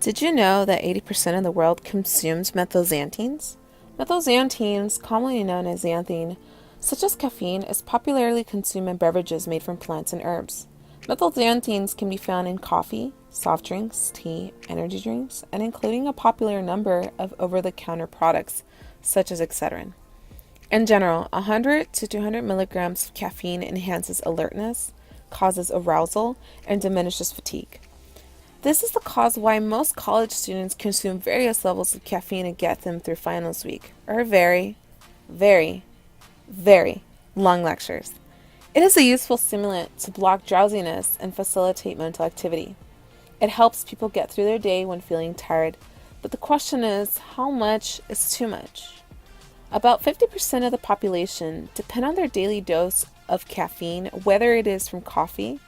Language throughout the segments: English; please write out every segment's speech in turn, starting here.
Did you know that 80% of the world consumes methylxanthines? Methylxanthines, commonly known as xanthine, such as caffeine, is popularly consumed in beverages made from plants and herbs. Methylxanthines can be found in coffee, soft drinks, tea, energy drinks, and including a popular number of over-the-counter products, such as Excedrin. In general, 100 to 200 milligrams of caffeine enhances alertness, causes arousal, and diminishes fatigue. This is the cause why most college students consume various levels of caffeine to get them through finals week, or very, very, very long lectures. It is a useful stimulant to block drowsiness and facilitate mental activity. It helps people get through their day when feeling tired, but the question is, how much is too much? About 50% of the population depend on their daily dose of caffeine, whether it is from coffee,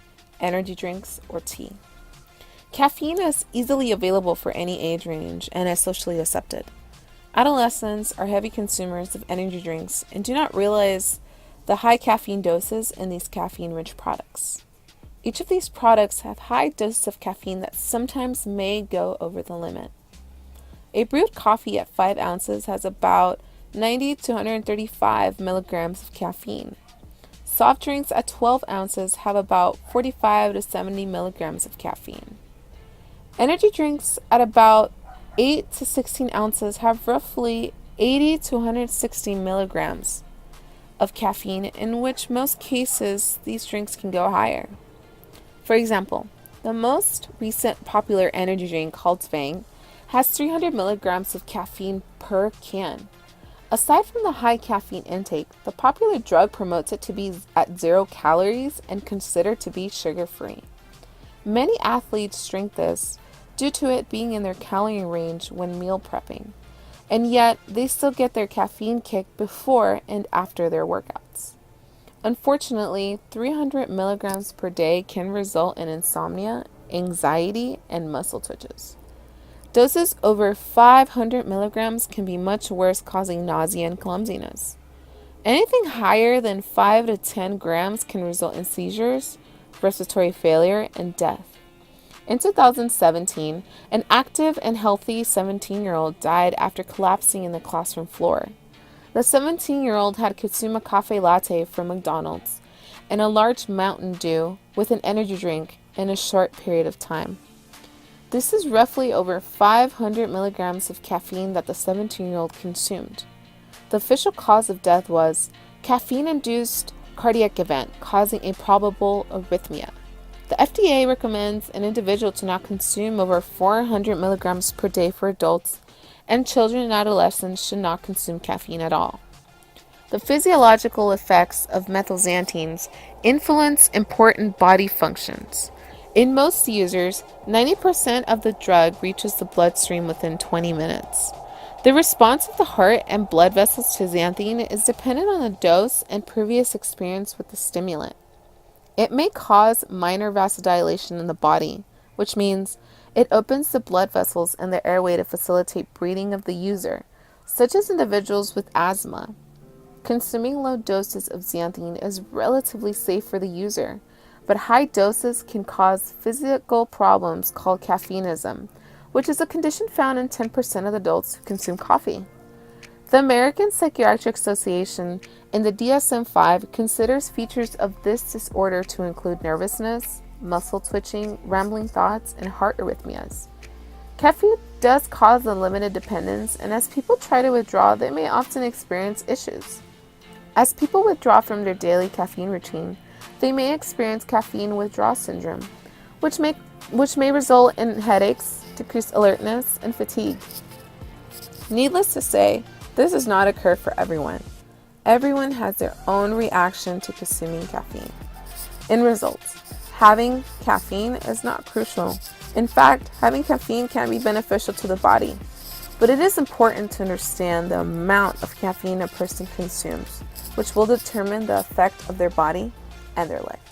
energy drinks, or tea. Caffeine is easily available for any age range and is socially accepted. Adolescents are heavy consumers of energy drinks and do not realize the high caffeine doses in these caffeine-rich products. Each of these products have high doses of caffeine that sometimes may go over the limit. A brewed coffee at 5 ounces has about 90 to 135 milligrams of caffeine. Soft drinks at 12 ounces have about 45 to 70 milligrams of caffeine. Energy drinks at about 8 to 16 ounces have roughly 80 to 160 milligrams of caffeine, in which most cases these drinks can go higher. For example, the most recent popular energy drink called Fang has 300 milligrams of caffeine per can. Aside from the high caffeine intake, the popular drug promotes it to be at 0 calories and considered to be sugar-free. Many athletes drink this due to it being in their calorie range when meal prepping, and yet they still get their caffeine kick before and after their workouts. Unfortunately, 300 milligrams per day can result in insomnia, anxiety, and muscle twitches. Doses over 500 milligrams can be much worse, causing nausea and clumsiness. Anything higher than 5 to 10 grams can result in seizures, respiratory failure, and death. In 2017, an active and healthy 17-year-old died after collapsing in the classroom floor. The 17-year-old had consumed a cafe latte from McDonald's and a large Mountain Dew with an energy drink in a short period of time. This is roughly over 500 milligrams of caffeine that the 17-year-old consumed. The official cause of death was caffeine-induced cardiac event causing a probable arrhythmia. The FDA recommends an individual to not consume over 400 milligrams per day for adults, and children and adolescents should not consume caffeine at all. The physiological effects of methylxanthines influence important body functions. In most users, 90% of the drug reaches the bloodstream within 20 minutes. The response of the heart and blood vessels to xanthine is dependent on the dose and previous experience with the stimulant. It may cause minor vasodilation in the body, which means it opens the blood vessels and the airway to facilitate breathing of the user, such as individuals with asthma. Consuming low doses of xanthine is relatively safe for the user, but high doses can cause physical problems called caffeineism, which is a condition found in 10% of adults who consume coffee. The American Psychiatric Association in the DSM-5 considers features of this disorder to include nervousness, muscle twitching, rambling thoughts, and heart arrhythmias. Caffeine does cause a limited dependence, and as people try to withdraw, they may often experience issues. As people withdraw from their daily caffeine routine, they may experience caffeine withdrawal syndrome, which may result in headaches, decreased alertness, and fatigue. Needless to say, this does not occur for everyone. Everyone has their own reaction to consuming caffeine. In results, having caffeine is not crucial. In fact, having caffeine can be beneficial to the body. But it is important to understand the amount of caffeine a person consumes, which will determine the effect of their body and their life.